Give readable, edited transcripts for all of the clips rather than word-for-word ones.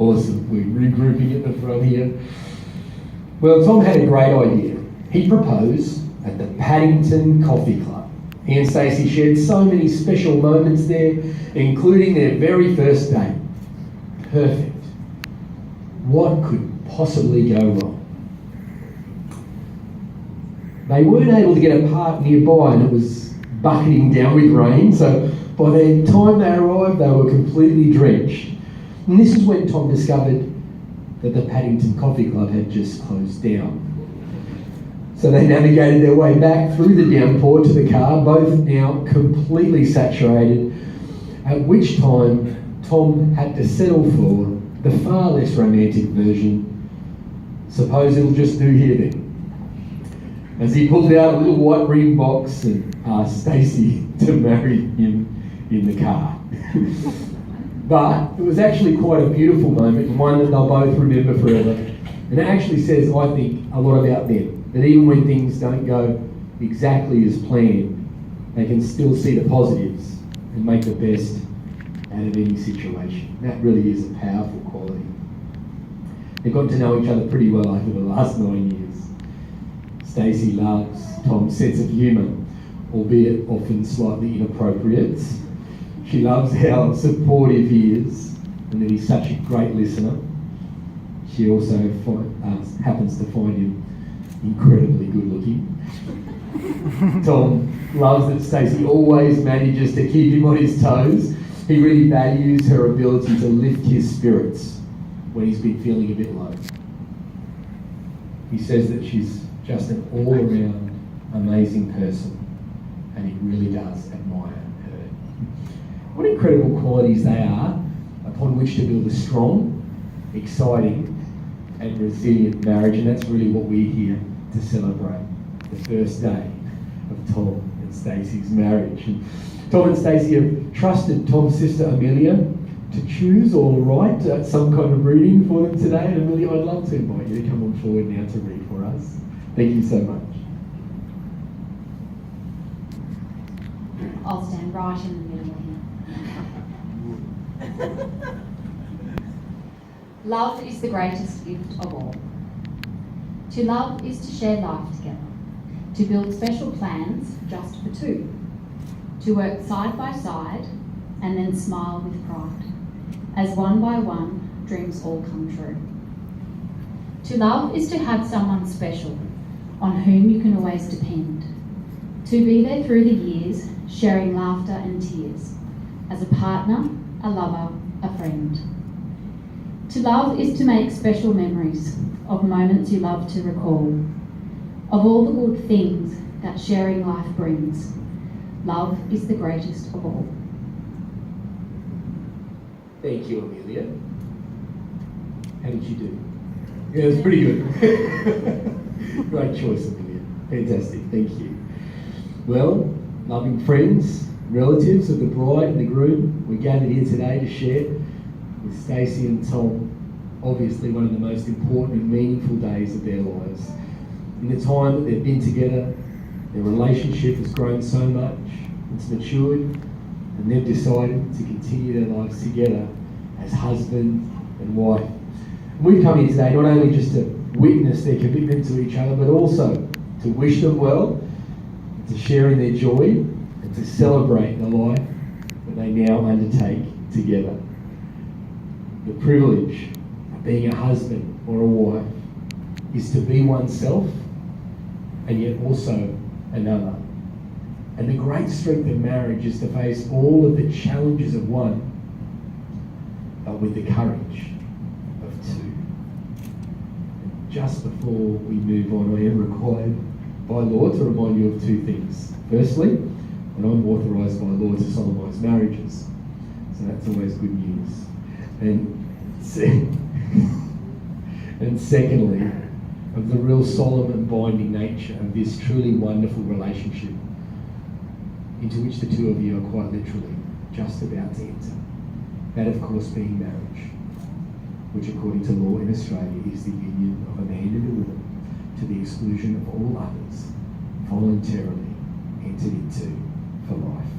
Awesome. We're regrouping at the front here. Well, Tom had a great idea. He proposed at the Paddington Coffee Club. He and Stacey shared so many special moments there, including their very first date. Perfect. What could possibly go wrong? They weren't able to get a park nearby and it was bucketing down with rain, so by the time they arrived they were completely drenched. And this is when Tom discovered that the Paddington Coffee Club had just closed down. So they navigated their way back through the downpour to the car, both now completely saturated, at which time Tom had to settle for the far less romantic version. Suppose it'll just do here then. As he pulled out a little white ring box and asked Stacey to marry him in the car. But it was actually quite a beautiful moment and one that they'll both remember forever. And it actually says, I think, a lot about them. That even when things don't go exactly as planned, they can still see the positives and make the best out of any situation. That really is a powerful quality. They've gotten to know each other pretty well over the last 9 years. Stacey loves Tom's sense of humour, albeit often slightly inappropriate. She loves how supportive he is and that he's such a great listener. She also happens to find him incredibly good looking. Tom loves that Stacey always manages to keep him on his toes. He really values her ability to lift his spirits when he's been feeling a bit low. He says that she's just an all-around amazing person and he really does admire her. What incredible qualities they are upon which to build a strong, exciting and resilient marriage, and that's really what we're here to celebrate, the first day of Tom and Stacey's marriage. And Tom and Stacey have trusted Tom's sister Amelia to choose or write some kind of reading for them today. And Amelia, I'd love to invite you to come on forward now to read for us. Thank you so much. I'll stand right in the middle here. Love is the greatest gift of all. To love is to share life together, to build special plans just for two, to work side by side and then smile with pride, as one by one dreams all come true. To love is to have someone special on whom you can always depend, to be there through the years, sharing laughter and tears, as a partner, a lover, a friend. To love is to make special memories of moments you love to recall, of all the good things that sharing life brings. Love is the greatest of all. Thank you, Amelia. How did you do? Yeah, it was pretty good. Great choice, Amelia. Fantastic, thank you. Well, loving friends, relatives of the bride and the groom, we're gathered here today to share with Stacey and Tom, obviously one of the most important and meaningful days of their lives. In the time that they've been together, their relationship has grown so much, it's matured, and they've decided to continue their lives together as husband and wife. And we've come here today not only just to witness their commitment to each other, but also to wish them well, to share in their joy, and to celebrate the life that they now undertake together. The privilege of being a husband or a wife is to be oneself and yet also another. And the great strength of marriage is to face all of the challenges of one, but with the courage of two. And just before we move on, I am required by law to remind you of two things. Firstly, that I'm authorised by law to solemnise marriages. So that's always good news. And secondly, of the real solemn and binding nature of this truly wonderful relationship into which the two of you are quite literally just about to enter. That, of course, being marriage, which according to law in Australia is the union of a man and a woman to the exclusion of all others, voluntarily entered into for life.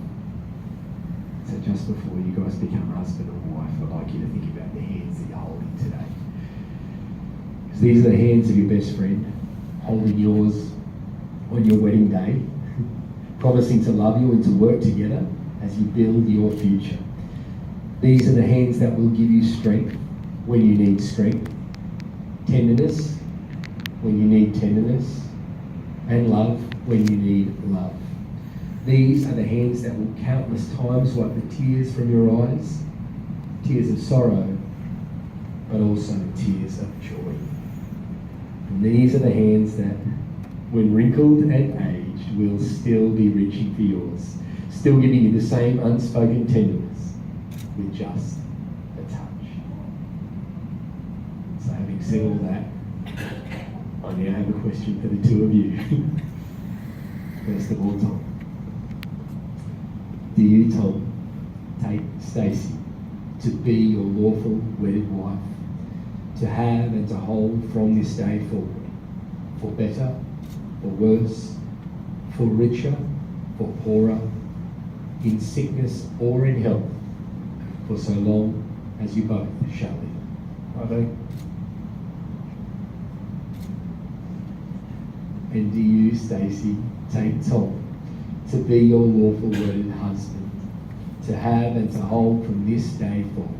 So just before you guys become husband and wife, I'd like you to think about the hands that you're holding today. Because these are the hands of your best friend, holding yours on your wedding day, promising to love you and to work together as you build your future. These are the hands that will give you strength when you need strength, tenderness when you need tenderness, and love when you need love. These are the hands that will countless times wipe the tears from your eyes, tears of sorrow, but also tears of joy. And these are the hands that, when wrinkled and aged, will still be reaching for yours, still giving you the same unspoken tenderness with just a touch. So having said all that, I now have a question for the two of you. First of all, Tom. Do you, Tom, take Stacey to be your lawful wedded wife, to have and to hold from this day forward, for better, for worse, for richer, for poorer, in sickness or in health, for so long as you both shall live? I do. And do you, Stacey, take Tom to be your lawful wedded husband, to have and to hold from this day forward,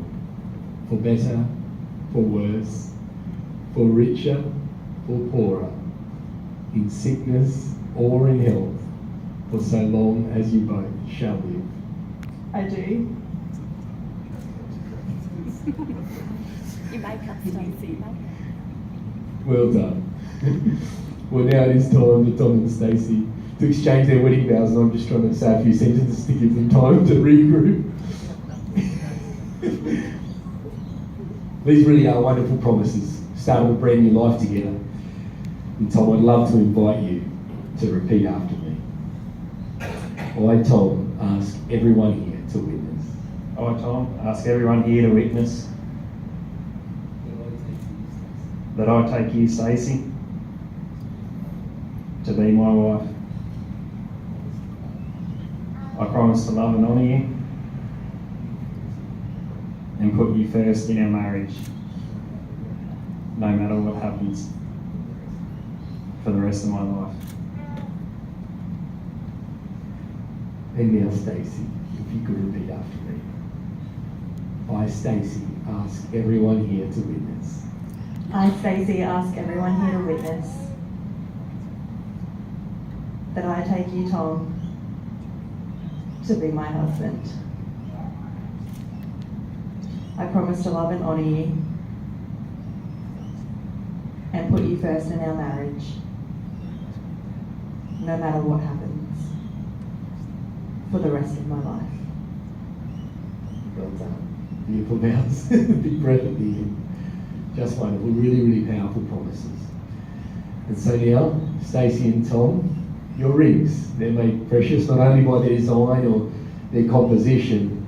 for better, for worse, for richer, for poorer, in sickness or in health, for so long as you both shall live? I do. You make up, Stacey. Well done. Well, now it is time for Tom and Stacey to exchange their wedding vows, and I'm just trying to say a few sentences to give them time to regroup. These really are wonderful promises, starting a brand new life together. And Tom, I'd love to invite you to repeat after me. I, Tom, ask everyone here to witness. I, Tom, ask everyone here to witness that I take you, Stacey, to be my wife. I promise to love and honour you and put you first in our marriage, no matter what happens, for the rest of my life. And now, Stacey, if you could repeat after me. I, Stacey, ask everyone here to witness. I, Stacey, ask everyone here to witness that I take you, Tom, to be my husband. I promise to love and honour you and put you first in our marriage, no matter what happens, for the rest of my life. Well done. Beautiful vows. Big breath at the end. Just wonderful. Really, really powerful promises. And so now, Stacey and Tom, your rings, they're made precious not only by their design or their composition,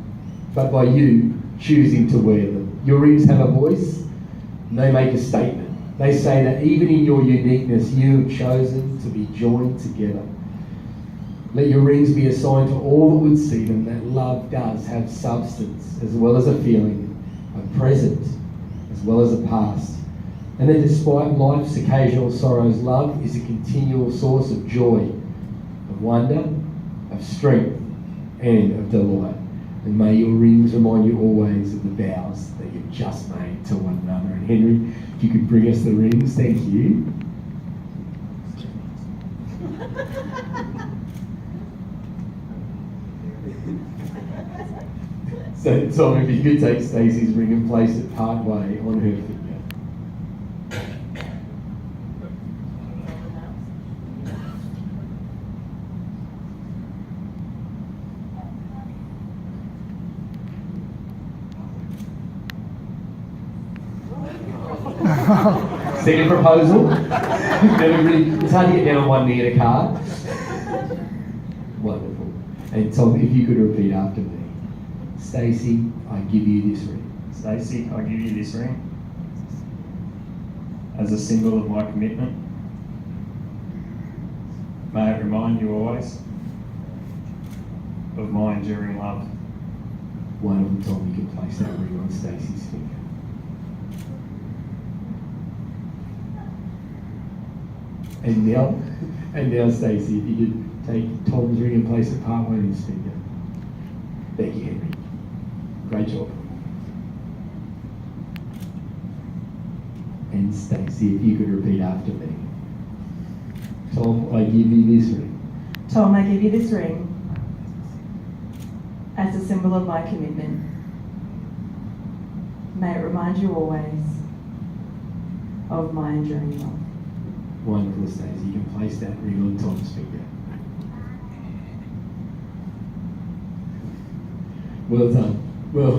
but by you choosing to wear them. Your rings have a voice, and they make a statement. They say that even in your uniqueness, you have chosen to be joined together. Let your rings be a sign to all that would see them that love does have substance as well as a feeling, a present as well as a past. And that despite life's occasional sorrows, love is a continual source of joy, of wonder, of strength, and of delight. And may your rings remind you always of the vows that you've just made to one another. And Henry, if you could bring us the rings, thank you. So Tom, if you could take Stacey's ring and place it part way on her finger. Second proposal. Never really, it's hard to get down on one knee in a car. Wonderful. And Tom, if you could repeat after me. Stacey, I give you this ring. Stacey, I give you this ring as a symbol of my commitment. May it remind you always of my enduring love. Wonderful, Tom. You can place that ring on Stacey's finger. And now, Stacey, if you could take Tom's ring and place it part way on his finger. Thank you, Henry. Great job. And Stacey, if you could repeat after me. Tom, I give you this ring Tom, I give you this ring as a symbol of my commitment. May it remind you always of my enduring love. Wonderful, Stacey. You can place that ring on Tom's finger. Well done. Well,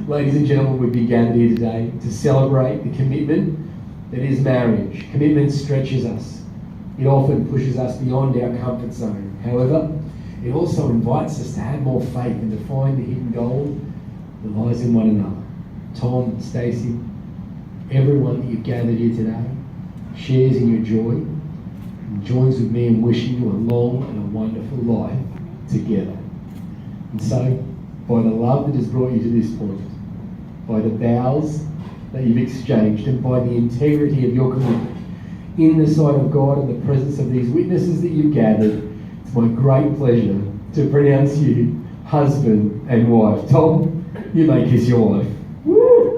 ladies and gentlemen, we've been gathered here today to celebrate the commitment that is marriage. Commitment stretches us. It often pushes us beyond our comfort zone. However, it also invites us to have more faith and to find the hidden gold that lies in one another. Tom, Stacey, everyone that you've gathered here today shares in your joy and joins with me in wishing you a long and a wonderful life together. And so, by the love that has brought you to this point, by the vows that you've exchanged, and by the integrity of your commitment, in the sight of God and the presence of these witnesses that you've gathered, it's my great pleasure to pronounce you husband and wife. Tom, you may kiss your wife. Woo!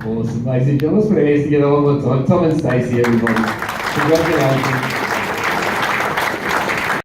Awesome, ladies and gentlemen. Let's put our hands together one more time. Tom and Stacey, everybody. Congratulations.